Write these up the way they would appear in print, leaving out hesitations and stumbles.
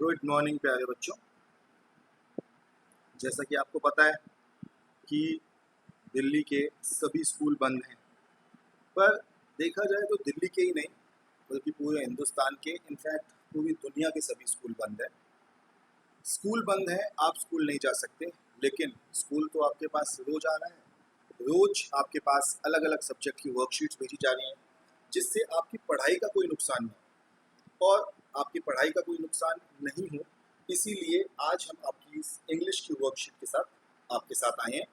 Good morning प्यारे बच्चों। जैसा कि आपको पता है कि दिल्ली के सभी स्कूल बंद हैं, पर देखा जाए तो दिल्ली के ही नहीं बल्कि पूरे हिंदुस्तान के, इनफैक्ट पूरी दुनिया के सभी स्कूल बंद हैं। स्कूल बंद है, आप स्कूल नहीं जा सकते, लेकिन स्कूल तो आपके पास रोज आ रहा है। रोज आपके पास अलग अलग सब्जेक्ट की वर्कशीट्स भेजी जा रही हैं, जिससे आपकी पढ़ाई का कोई नुकसान नहीं और आपकी पढ़ाई का कोई नुकसान नहीं हो, इसीलिए आज हम आपकी इस इंग्लिश की वर्कशीट के साथ आपके साथ आए हैं।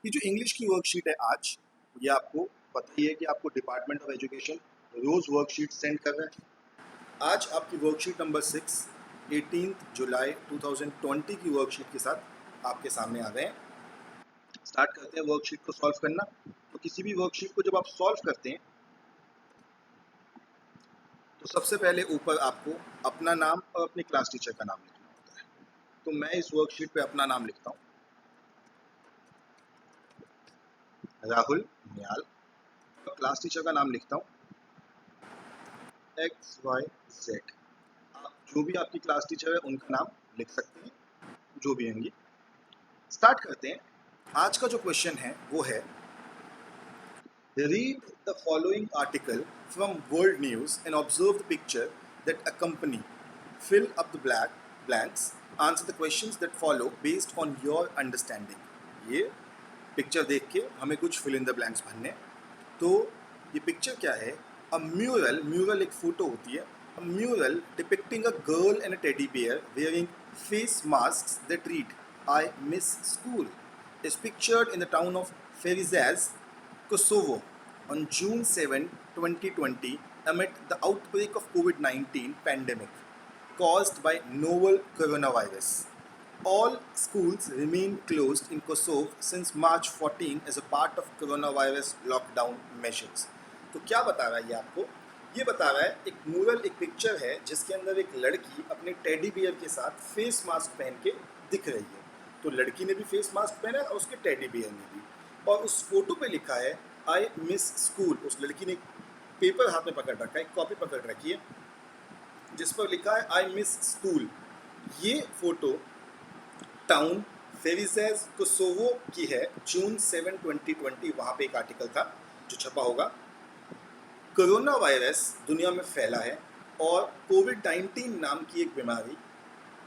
ये जो इंग्लिश की वर्कशीट है आज, ये आपको पता ही है कि आपको डिपार्टमेंट ऑफ एजुकेशन रोज वर्कशीट सेंड कर रहा है। आज आपकी वर्कशीट नंबर 6 18 जुलाई 2020 की वर्कशीट के साथ आपके सामने आ गए हैं। स्टार्ट करते हैं वर्कशीट को सॉल्व करना। तो किसी भी वर्कशीट को जब आप सॉल्व करते हैं तो सबसे पहले ऊपर आपको अपना नाम और अपने क्लास टीचर का नाम लिखना होता है। तो मैं इस वर्कशीट पे अपना नाम लिखता हूँ, राहुल नियाल, और क्लास टीचर का नाम लिखता हूँ XYZ। आप जो भी आपकी क्लास टीचर है उनका नाम लिख सकते हैं, जो भी होंगी। स्टार्ट करते हैं। आज का जो क्वेश्चन है वो है, read the following article from World News and observe the picture that accompany. Fill up the blanks. Answer the questions that follow based on your understanding. ये पिक्चर देख के हमें कुछ fill in the blanks भरने। तो ये picture क्या है? अ म्यूरल एक फोटो होती है। A mural depicting a girl and a teddy bear wearing face masks that read I miss school is pictured in the town of Ferizaz, Kosovo on June 7, 2020 amid the outbreak of COVID-19 pandemic caused by novel coronavirus. All schools remain closed in Kosovo since March 14 as a part of coronavirus lockdown measures. तो क्या बता रहा है ये आपको? ये बता रहा है एक म्यूरल, एक पिक्चर है जिसके अंदर एक लड़की अपने टेडी बियर के साथ फेस मास्क पहन के दिख रही है। तो लड़की ने भी फेस मास्क पहना है और उसके टेडी बियर ने भी, और उस फोटो पे लिखा है आई मिस स्कूल। उस लड़की ने पेपर हाथ में पकड़ रखा है, एक कॉपी पकड़ रखी है जिस पर लिखा है आई मिस स्कूल। ये फोटो टाउन फेरिसेस कोसोवो की है, जून 7, 2020। वहाँ पे एक आर्टिकल था जो छपा होगा। कोरोना वायरस दुनिया में फैला है और कोविड-19 नाम की एक बीमारी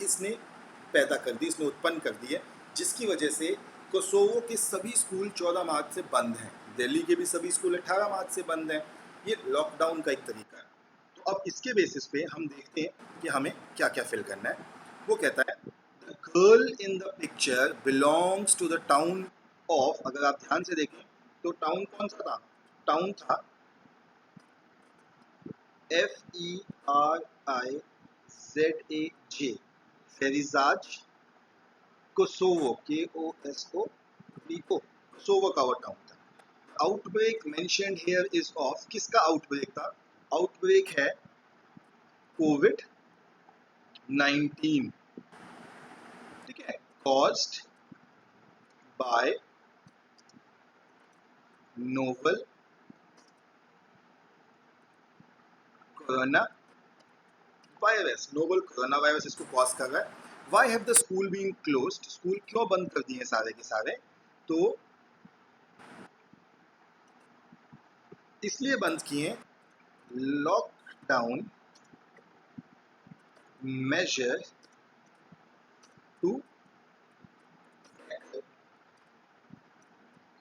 इसने पैदा कर दी, इसने उत्पन्न कर दी है, जिसकी वजह से कोसोवो के सभी स्कूल 14 मार्च से बंद हैं। दिल्ली के भी सभी स्कूल 18 मार्च से बंद हैं। ये लॉकडाउन का एक तरीका है। तो अब इसके बेसिस पे हम देखते हैं कि हमें क्या क्या फिल करना है। वो कहता है the girl in the picture belongs to the town of, अगर आप ध्यान से देखें तो टाउन कौन सा था? टाउन था FERIZAJ, Ferizaj, Kosovo, KOSOVO, Kosovo का वो टाउन था। Outbreak mentioned here is of, किसका आउटब्रेक था? आउटब्रेक है कोविड-19, ठीक है, caused by novel corona virus. Novel corona virus इसको कॉज कर रहा है। Why have the school been closed, school क्यों बंद कर दिए सारे के सारे? तो इसलिए बंद किए लॉकडाउन measure to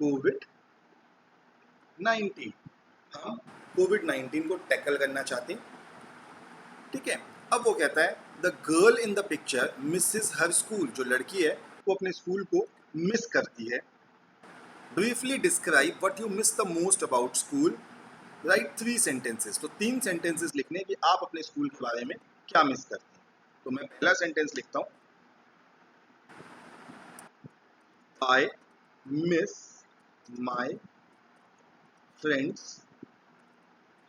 कोविड-19। हम कोविड-19 को टैकल करना चाहते हैं, ठीक है। अब वो कहता है the girl in the picture Mrs her school, जो लड़की है वो अपने स्कूल को मिस करती है। Briefly describe what you miss the most about school, right 3 sentences. तो 3 सेंटेंसेस लिखने कि आप अपने स्कूल के बारे में क्या मिस करते हैं। तो मैं पहला सेंटेंस लिखता हूँ, I miss my friends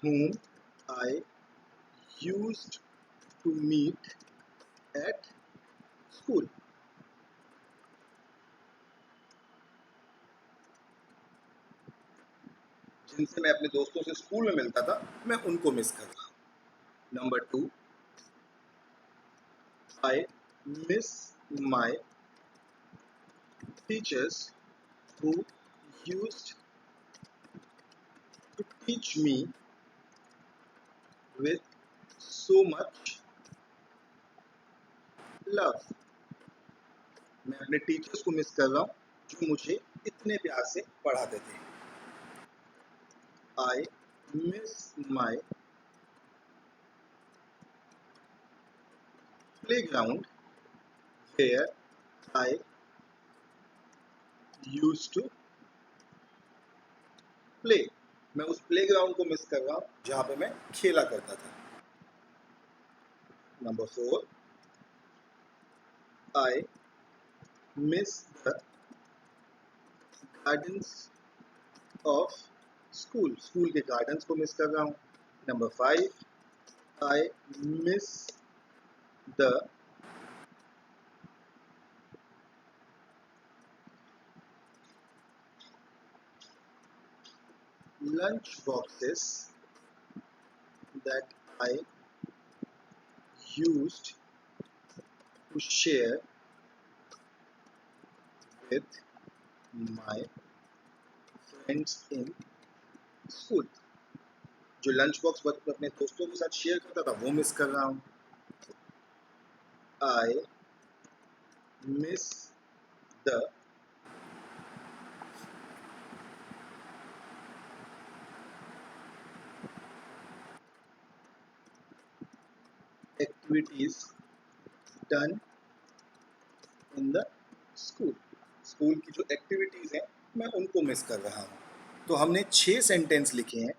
whom I used to meet at school. जिनसे मैं अपने दोस्तों से स्कूल में मिलता था, मैं उनको मिस कर रहा हूँ। Number 2, I miss my teachers who used to teach me with so much love. मैं अपने टीचर्स को मिस कर रहा हूँ जो मुझे इतने प्यार से पढ़ाते थे. I miss my playground where I used to play. मैं उस प्लेग्राउंड को मिस कर रहा हूँ जहाँ पे मैं खेला करता था. Number 4, I miss the gardens of school. School के गार्डन्स को मिस कर रहा हूँ. Number 5, I miss the lunch boxes that I used to share with my friends in school. जो लंच बॉक्स अपने दोस्तों के साथ शेयर करता था वो मिस कर रहा हूँ. I miss the activities done in the school. School की जो एक्टिविटीज़ हैं मैं उनको मिस कर रहा हूँ. तो हमने 6 सेंटेंस लिखे हैं.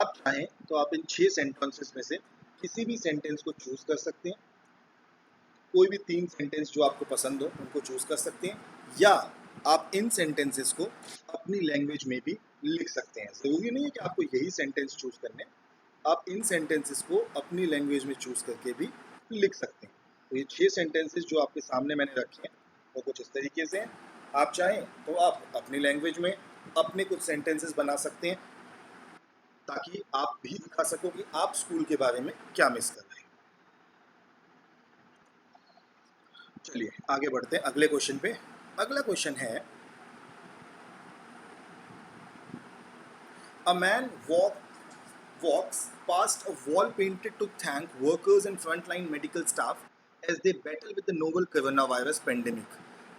आप चाहें तो आप इन 6 सेंटेंसेस में से किसी भी सेंटेंस को चूज कर सकते हैं. कोई भी 3 सेंटेंस जो आपको पसंद हो उनको चूज कर सकते हैं, या आप इन सेंटेंसेस को अपनी लैंग्वेज में भी लिख सकते हैं. ज़रूरी नहीं है कि आपको यही सेंटेंस चूज करने. आप इन सेंटेंसेस को अपनी लैंग्वेज में चूज करके भी लिख सकते हैं. तो ये 6 सेंटेंसेस जो आपके सामने मैंने रखे हैं वो कुछ इस तरीके से हैं. आप चाहें तो आप अपनी लैंग्वेज में अपने कुछ सेंटेंसेस बना सकते हैं ताकि आप भी दिखा सको कि आप स्कूल के बारे में क्या मिस कर रहे हैं. चलिए आगे बढ़ते हैं अगले क्वेश्चन पे. अगला क्वेश्चन है, a man walks past a wall painted to thank workers and frontline medical staff as they battle with the novel coronavirus pandemic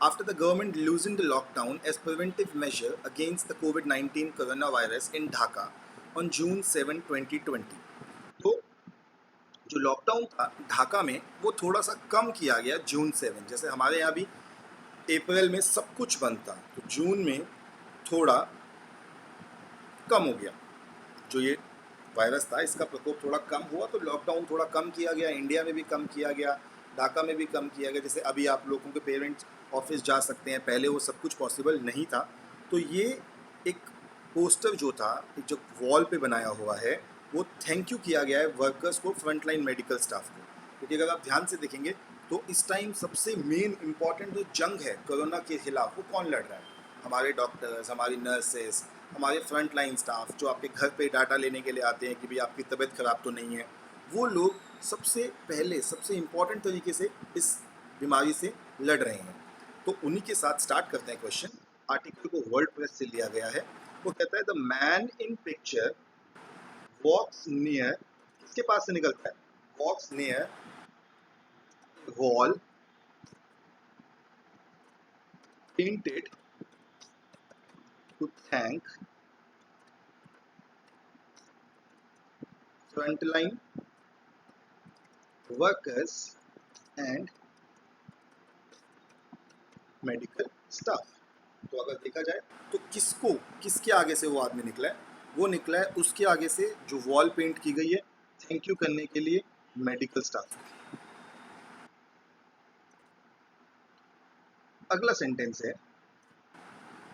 after the government loosened the lockdown as preventive measure against the COVID-19 coronavirus in Dhaka on June 7, 2020. तो जो lockdown था ढाका में वो थोड़ा सा कम किया गया जून 7. जैसे हमारे यहाँ भी अप्रैल में सब कुछ बंद था, तो जून में थोड़ा कम हो गया. जो ये वायरस था इसका प्रकोप थोड़ा कम हुआ तो लॉकडाउन थोड़ा कम किया गया. इंडिया में भी कम किया गया, ढाका में भी कम किया गया. जैसे अभी आप लोगों के पेरेंट्स ऑफिस जा सकते हैं, पहले वो सब कुछ पॉसिबल नहीं था. तो ये एक पोस्टर जो था जो वॉल पे बनाया हुआ है वो थैंक यू किया गया है वर्कर्स को, फ्रंटलाइन मेडिकल स्टाफ को. क्योंकि अगर आप ध्यान से देखेंगे तो इस टाइम सबसे मेन इम्पॉर्टेंट जो जंग है कोरोना के खिलाफ वो कौन लड़ रहा है? हमारे डॉक्टर्स, हमारी नर्सेस, हमारे फ्रंट लाइन स्टाफ जो आपके घर पे डाटा लेने के लिए आते हैं कि भाई आपकी तबीयत ख़राब तो नहीं है. वो लोग सबसे पहले सबसे इम्पॉर्टेंट तरीके से इस बीमारी से लड़ रहे हैं. तो उन्हीं के साथ स्टार्ट करते हैं क्वेश्चन. आर्टिकल को वर्ल्ड प्रेस से लिया गया है. वो कहता है the man in picture walks near, किसके पास से निकलता है? Walks near wall painted to thank frontline workers and medical staff. तो अगर देखा जाए तो किसके आगे से वो आदमी निकला है? वो निकला है उसके आगे से जो वॉल पेंट की गई है थैंक यू करने के लिए मेडिकल स्टाफ. अगला सेंटेंस है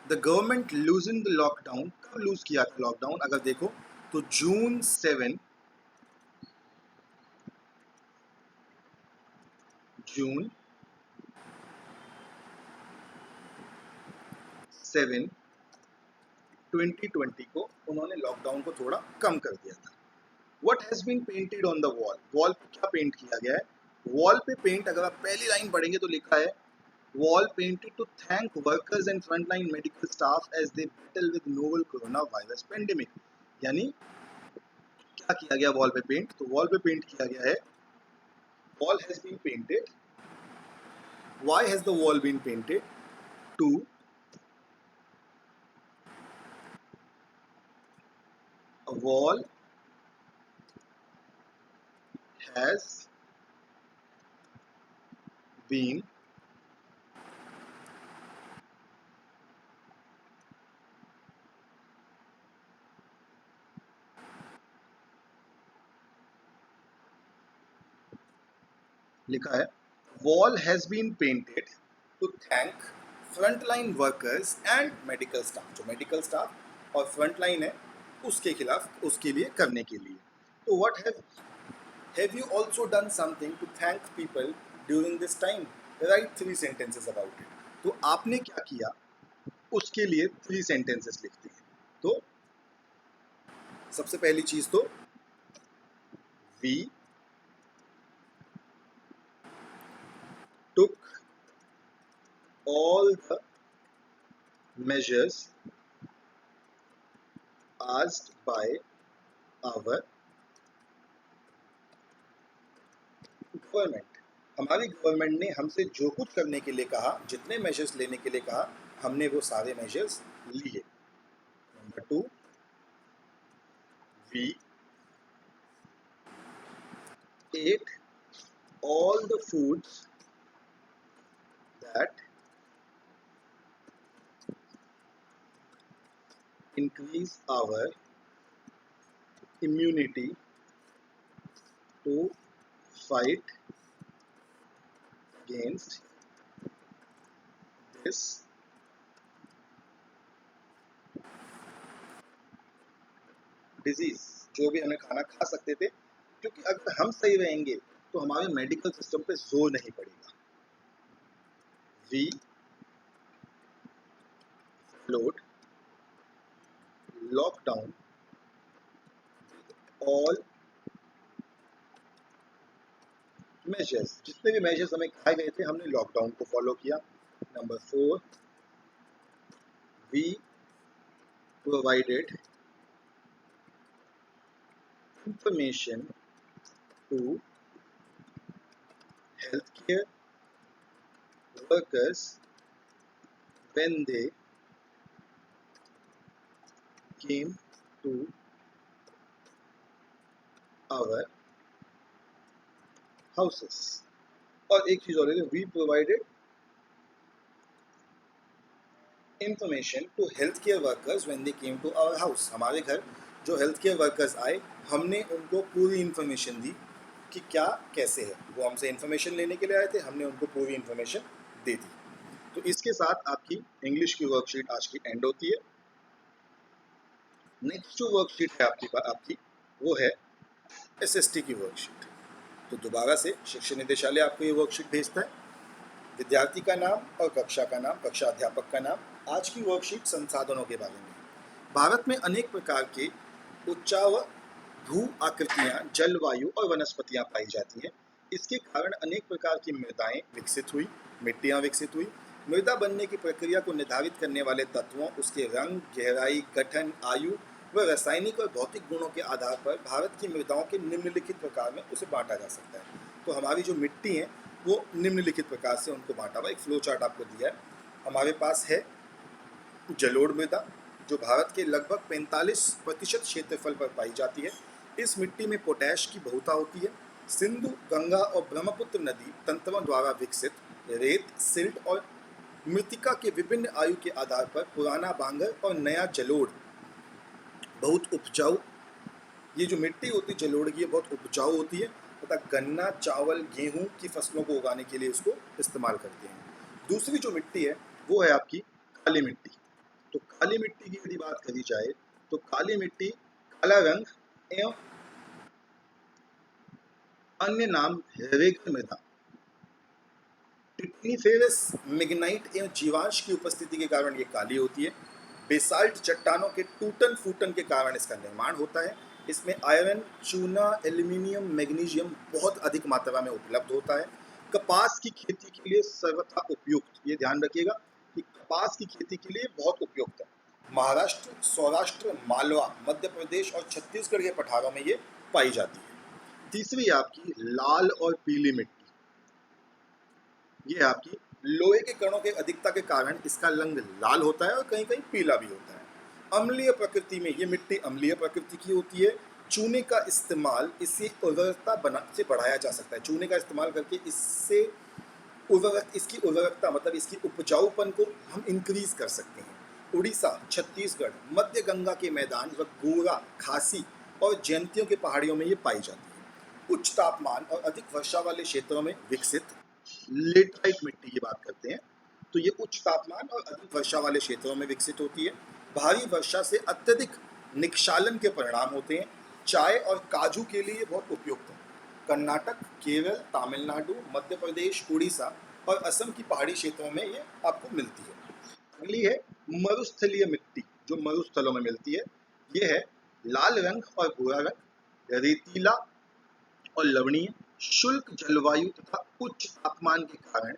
द गवर्नमेंट लूजन द लॉकडाउन. कब लूज किया था लॉकडाउन? अगर देखो तो जून 7 2020 को उन्होंने लॉकडाउन को थोड़ा कम कर दिया था. What has been painted on the wall? Wall पे क्या पेंट किया गया है? वॉल पे पेंट, अगर आप पहली लाइन पढ़ेंगे तो लिखा है wall painted to thank workers and frontline medical staff as they battle with novel corona virus pandemic. यानी क्या किया गया वॉल पे पेंट? तो वॉल पे पेंट किया गया है, wall has been painted. Why has the wall been painted? To a wall has been लिखा है wall has been painted to thank frontline workers and medical staff। जो medical staff और frontline है उसके खिलाफ, उसके लिए, करने के लिए। तो what have you also done something to thank people during this time? Write 3 sentences about it। तो आपने क्या किया उसके लिए 3 sentences लिखते हैं। तो सबसे पहली चीज तो we took all the measures asked by our government. हमारी गवर्नमेंट ने हमसे जो कुछ करने के लिए कहा, जितने मेजर्स लेने के लिए कहा, हमने वो सारे मेजर्स लिए। Number 2, we ate all the foods that increase our immunity to fight against this disease. जो भी हमें खाना खा सकते थे, क्योंकि अगर हम सही रहेंगे तो हमारे मेडिकल सिस्टम पे जोर नहीं पड़ेगा। We followed lockdown all measures. जितने भी मेजर्स हमें कहे गए थे हमने लॉकडाउन को फॉलो किया। Number 4, we provided information to healthcare workers when they came to our houses। और एक चीज और है, we provided information to health care workers when they came to our house. हमारे घर जो हेल्थ केयर वर्कर्स आए, हमने उनको पूरी इंफॉर्मेशन दी कि क्या कैसे है। वो हमसे इंफॉर्मेशन लेने के लिए आए थे, हमने उनको पूरी इंफॉर्मेशन दे दी। तो इसके साथ आपकी इंग्लिश की वर्कशीट आज की एंड होती है। नेक्स्ट जो वर्कशीट है आपकी वो है एसएसटी की वर्कशीट। तो दोबारा से शिक्षा निदेशालय आपको ये वर्कशीट भेजता है, विद्यार्थी का नाम और कक्षा का नाम, कक्षा अध्यापक का नाम। आज की वर्कशीट संसाधनों के बारे में। भारत में अनेक प्रकार के उच्चाव भू आकृतियां, जलवायु और वनस्पतियां पाई जाती हैं। इसके कारण अनेक प्रकार की मृदाएं विकसित हुई, मिट्टियां विकसित हुई। मृदा बनने की प्रक्रिया को निर्धारित करने वाले तत्वों, उसके रंग, गहराई, गठन, आयु व रासायनिक और भौतिक गुणों के आधार पर भारत की मृदाओं के निम्नलिखित प्रकार में उसे बांटा जा सकता है। तो हमारी जो मिट्टी है वो निम्नलिखित प्रकार से उनको बांटा हुआ, एक फ्लो चार्ट आपको दिया है। हमारे पास है जलोढ़ मृदा, जो भारत के लगभग 45% क्षेत्रफल पर पाई जाती है। इस मिट्टी में पोटैश की बहुता होती है। सिंधु, गंगा और ब्रह्मपुत्र नदी तंत्रों द्वारा विकसित रेत, सिल्ट और मृतिका के विभिन्न आयु के आधार पर पुराना बांगर और नया जलोढ़ बहुत उपजाऊ, ये जो मिट्टी होती है जलोढ़ की, बहुत उपजाऊ होती है तथा गन्ना, चावल, गेहूं की फसलों को उगाने के लिए इसको इस्तेमाल करते हैं। दूसरी जो मिट्टी है वो है आपकी काली मिट्टी। तो काली मिट्टी की यदि बात करी जाए तो काली मिट्टी, काला रंग एवं अन्य नाम रेगल मृदा, टिट्नीफेरस, मिग्नाइट एवं जीवांश की उपस्थिति के कारण ये काली होती है। बेसाल्ट चट्टानों के टूटन फूटन के कारण इसका निर्माण होता है। इसमें आयरन, चूना, एल्यूमिनियम, मैग्नीशियम बहुत अधिक मात्रा में उपलब्ध होता है। कपास की खेती के लिए सर्वथा उपयुक्त, ये ध्यान रखिएगा कि कपास की खेती के लिए बहुत उपयुक्त है। महाराष्ट्र, सौराष्ट्र, मालवा, मध्य प्रदेश और छत्तीसगढ़ के पठारों में ये पाई जाती है। तीसरी है आपकी लाल और पीली मिट्टी। ये आपकी लोहे के कणों के अधिकता के कारण इसका रंग लाल होता है और कहीं कहीं पीला भी होता है। अम्लीय प्रकृति में ये मिट्टी अम्लीय प्रकृति की होती है। चूने का इस्तेमाल इससे उर्वरकता से बढ़ाया जा सकता है। चूने का इस्तेमाल करके इससे इसकी उर्वरकता मतलब इसकी उपजाऊपन को हम इंक्रीज कर सकते हैं। उड़ीसा, छत्तीसगढ़, मध्य गंगा के मैदान व गोरा, खासी और जयंतियों के पहाड़ियों में ये पाई जाती है। उच्च तापमान और अधिक वर्षा वाले क्षेत्रों में विकसित लेटराइट मिट्टी की बात करते हैं तो ये उच्च तापमान और अधिक वर्षा वाले क्षेत्रों में विकसित होती है। भारी वर्षा से अत्यधिक निक्षालन के परिणाम होते हैं। चाय और काजू के लिए बहुत उपयुक्त है। कर्नाटक, केरल, तमिलनाडु, मध्य प्रदेश, उड़ीसा और असम की पहाड़ी क्षेत्रों में ये आपको मिलती है। अगली है मरुस्थलीय मिट्टी, जो मरुस्थलों में मिलती है। ये है लाल रंग और भूरा रंग, रेतीला और लवणीय, शुष्क जलवायु तथा उच्च तापमान के कारण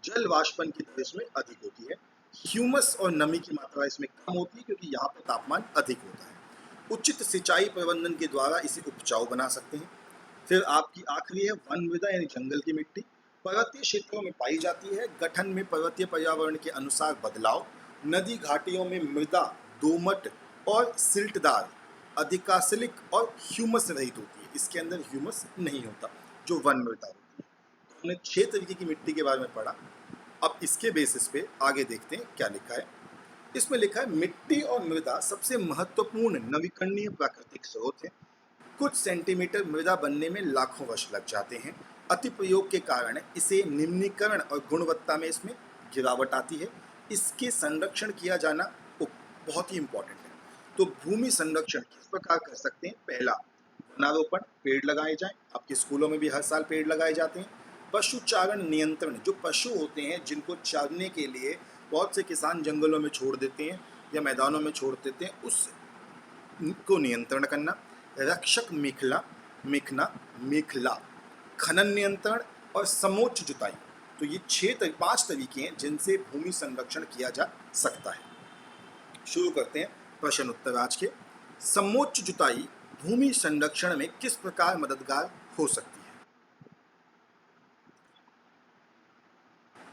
जल वाष्पन की दर इसमें अधिक होती है। ह्यूमस और नमी की मात्रा इसमें कम होती है क्योंकि यहाँ पर तापमान अधिक होता है। उचित सिंचाई प्रबंधन के द्वारा इसे उपजाऊ बना सकते हैं। फिर आपकी आखिरी है वन मृदा यानी जंगल की मिट्टी। पर्वतीय क्षेत्रों में पाई जाती है। गठन में पर्वतीय पर्यावरण के अनुसार बदलाव, नदी घाटियों में मृदा दोमट और सिल्टदार, अधिकासिलिक और ह्यूमस रहित होती है। इसके अंदर ह्यूमस नहीं होता, जो वन मृदा होती है। हमने 6 तरीके की मिट्टी के बारे में पढ़ा। अब इसके बेसिस पे आगे देखते हैं क्या लिखा है। इसमें लिखा है मिट्टी और मृदा सबसे महत्वपूर्ण नवीकरणीय प्राकृतिक स्रोत है। कुछ सेंटीमीटर मृदा बनने में लाखों वर्ष लग जाते हैं। अति प्रयोग के कारण इसे निम्नीकरण और गुणवत्ता में इसमें गिरावट आती है। इसके संरक्षण किया जाना बहुत ही इम्पोर्टेंट है। तो भूमि संरक्षण किस प्रकार कर सकते हैं? पहला, वनारोपण, पेड़ लगाए जाएं। आपके स्कूलों में भी हर साल पेड़ लगाए जाते हैं। पशु चारण नियंत्रण, जो पशु होते हैं जिनको चरने के लिए बहुत से किसान जंगलों में छोड़ देते हैं या मैदानों में छोड़ देते हैं, उसको नियंत्रण करना। रक्षक मेखला, खनन नियंत्रण और समोच्च जुताई। तो ये 5 तरीके हैं जिनसे भूमि संरक्षण किया जा सकता है। शुरू करते हैं प्रश्न उत्तर आज के। समोच्च जुताई भूमि संरक्षण में किस प्रकार मददगार हो सकती है?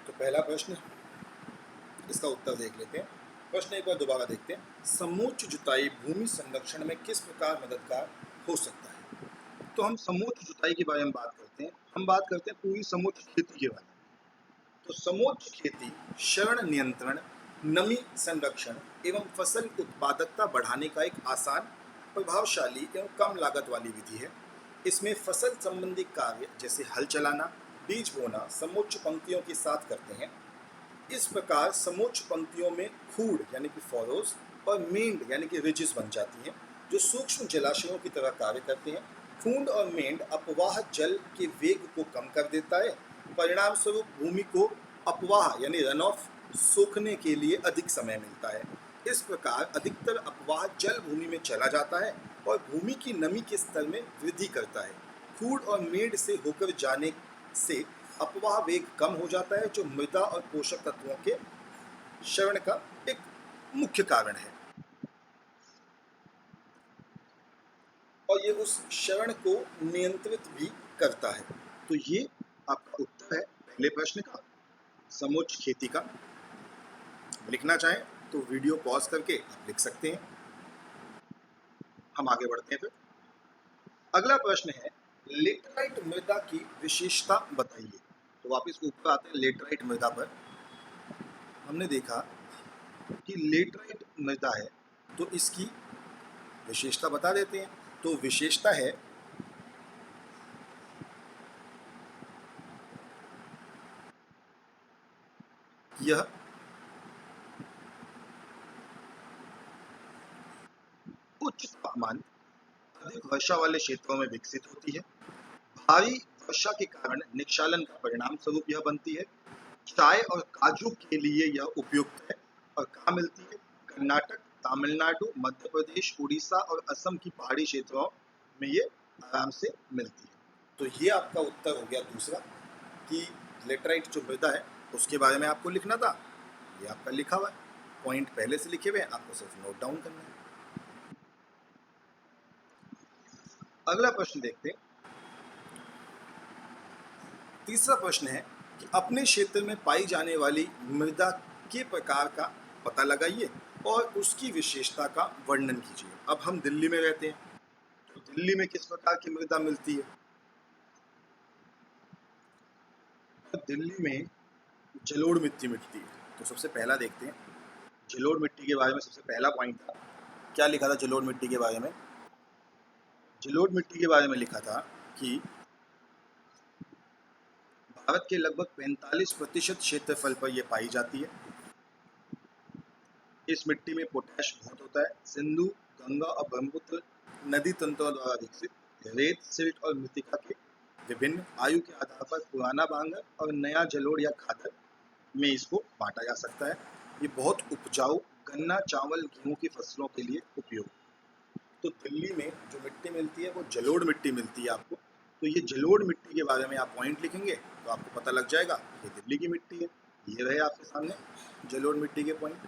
तो पहला प्रश्न, इसका उत्तर देख लेते हैं। प्रश्न एक बार दोबारा देखते हैं। समोच्च जुताई भूमि संरक्षण में किस प्रकार मददगार हो सकता है? तो हम समोच्च जुताई के बारे में बात करते हैं। हम बात करते हैं पूरी समोच्च खेती के बारे में। तो समोच्च खेती क्षरण नियंत्रण, नमी संरक्षण एवं फसल उत्पादकता बढ़ाने का एक आसान, प्रभावशाली एवं कम लागत वाली विधि है। इसमें फसल संबंधी कार्य जैसे हल चलाना, बीज बोना समोच्च पंक्तियों के साथ करते हैं। इस प्रकार समोच्च पंक्तियों में खूड़ यानी कि फॉरोज और मेंड यानी कि रिजेस बन जाती हैं, जो सूक्ष्म जलाशयों की तरह कार्य करते हैं। खूंड और मेंड अपवाह जल के वेग को कम कर देता है। परिणाम स्वरूप भूमि को अपवाह यानी रन ऑफ सोखने के लिए अधिक समय मिलता है। इस प्रकार अधिकतर अपवाह जल भूमि में चला जाता है और भूमि की नमी के स्तर में वृद्धि करता है। खूड़ और मेंड से होकर जाने से अपवाह वेग कम हो जाता है, जो मृदा और पोषक तत्वों के क्षरण का एक मुख्य कारण है और ये उस क्षरण को नियंत्रित भी करता है। तो ये आपका उत्तर है पहले प्रश्न का, समोच्च खेती का। लिखना चाहें तो वीडियो पॉज करके आप लिख सकते हैं। हम आगे बढ़ते हैं फिर। अगला प्रश्न है लेटराइट मृदा की विशेषता बताइए। तो वापस ऊपर आते हैं लेटराइट मृदा पर। हमने देखा कि लेटराइट मृदा है तो इसकी विशेषता बता देते हैं। तो विशेषता है यह उच्च तापमान, अधिक वर्षा वाले क्षेत्रों में विकसित होती है। भारी वर्षा के कारण निक्षालन का परिणाम स्वरूप यह बनती है। चाय और काजू के लिए यह उपयुक्त है। और कहाँ मिलती है? कर्नाटक, तमिलनाडु, मध्य प्रदेश, उड़ीसा और असम की पहाड़ी क्षेत्रों में ये आराम से मिलती है। तो ये आपका उत्तर हो गया दूसरा कि लेटराइट जो मृदा है उसके बारे में आपको लिखना था, ये आपका लिखा हुआ है, पॉइंट पहले से लिखे हुए हैं, आपको सिर्फ नोट डाउन करना है। अगला प्रश्न देखते हैं। तीसरा प्रश्न है कि अपने क्षेत्र में पाई जाने वाली मृदा के प्रकार का पता लगाइए और उसकी विशेषता का वर्णन कीजिए। अब हम दिल्ली में रहते हैं, तो दिल्ली में किस प्रकार की मृदा मिलती है? तो दिल्ली में जलोढ़ मिट्टी मिलती है। तो सबसे पहला देखते हैं जलोढ़ मिट्टी के बारे में। सबसे पहला पॉइंट था, क्या लिखा था जलोढ़ मिट्टी के बारे में? जलोढ़ मिट्टी के बारे में लिखा था कि भारत के लगभग 45% क्षेत्रफल पर यह पाई जाती है। इस मिट्टी में पोटैश बहुत होता है। सिंधु, गंगा और ब्रह्मपुत्र नदी तंत्रों द्वारा विकसित रेत, सिल्ट और मृतिका के विभिन्न आयु के आधार पर पुराना बांगर और नया जलोढ़ या खादर में इसको बांटा जा सकता है। ये बहुत उपजाऊ गन्ना, चावल, गेहूं की फसलों के लिए उपयोग। तो दिल्ली में जो मिट्टी मिलती है वो जलोढ़ मिट्टी मिलती है आपको। तो ये जलोढ़ मिट्टी के बारे में आप पॉइंट लिखेंगे तो आपको पता लग जाएगा ये दिल्ली की मिट्टी है। ये रहे आपके सामने जलोढ़ मिट्टी के पॉइंट।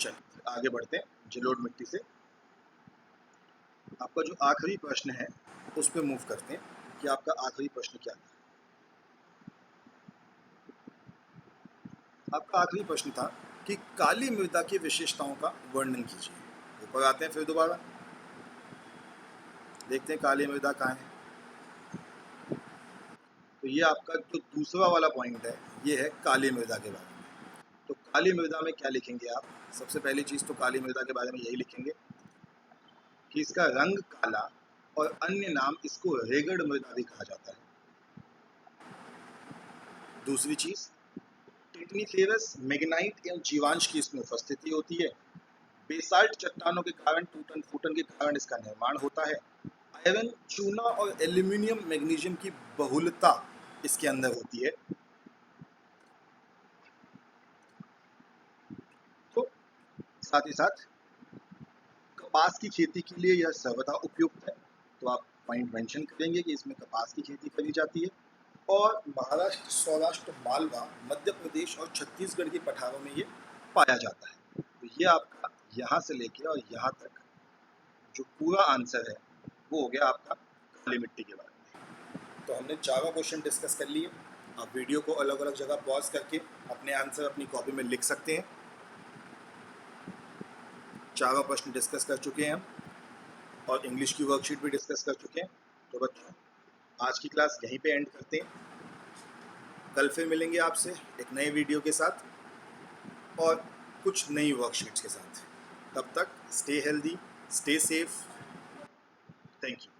चलिए आगे बढ़ते हैं जलोढ़ मिट्टी से। आपका जो आखिरी प्रश्न है उस पर मूव करते हैं कि आपका आखिरी प्रश्न क्या था। आपका आखिरी प्रश्न था कि काली मृदा की विशेषताओं का वर्णन कीजिए। ऊपर आते हैं फिर दोबारा, देखते हैं काली मृदा कहाँ है। तो ये आपका जो दूसरा वाला पॉइंट है ये है काली मृदा के बारे में। तो काली मृदा में क्या लिखेंगे आप? सबसे पहली चीज़ तो काली मृदा के बारे में यही लिखेंगे कि इसका रंग काला और अन्य नाम इसको रेगड़ मृदा भी कहा जाता है। दूसरी चीज़, टेक्नीफेरस, मैग्नाइट एवं जीवांश की इसमें उपस्थिति होती है। बेसाल्ट चट्टानों के कारण टूटन फूटन के कारण इसका निर्माण होता है। आयरन, चूना और एल्यूमिनियम, मैग्नीशियम की बहुलता इसके अंदर होती है। तो साथ ही साथ कपास की खेती के लिए यह सर्वथा उपयुक्त है। तो आप पॉइंट मेंशन करेंगे कि इसमें कपास की खेती करी जाती है। और महाराष्ट्र, सौराष्ट्र, मालवा, मध्य प्रदेश और छत्तीसगढ़ के पठारों में ये पाया जाता है। तो ये आपका यहाँ से लेके और यहाँ तक जो पूरा आंसर है वो हो गया आपका काली मिट्टी के बारे में। तो हमने चारों क्वेश्चन डिस्कस कर लिए। आप वीडियो को अलग अलग जगह पॉज करके अपने आंसर अपनी कॉपी में लिख सकते हैं। चारों प्रश्न डिस्कस कर चुके हैं हम और इंग्लिश की वर्कशीट भी डिस्कस कर चुके हैं। तो बच्चों आज की क्लास यहीं पे एंड करते हैं। कल फिर मिलेंगे आपसे एक नए वीडियो के साथ और कुछ नई वर्कशीट्स के साथ। तब तक stay healthy, stay safe. Thank you.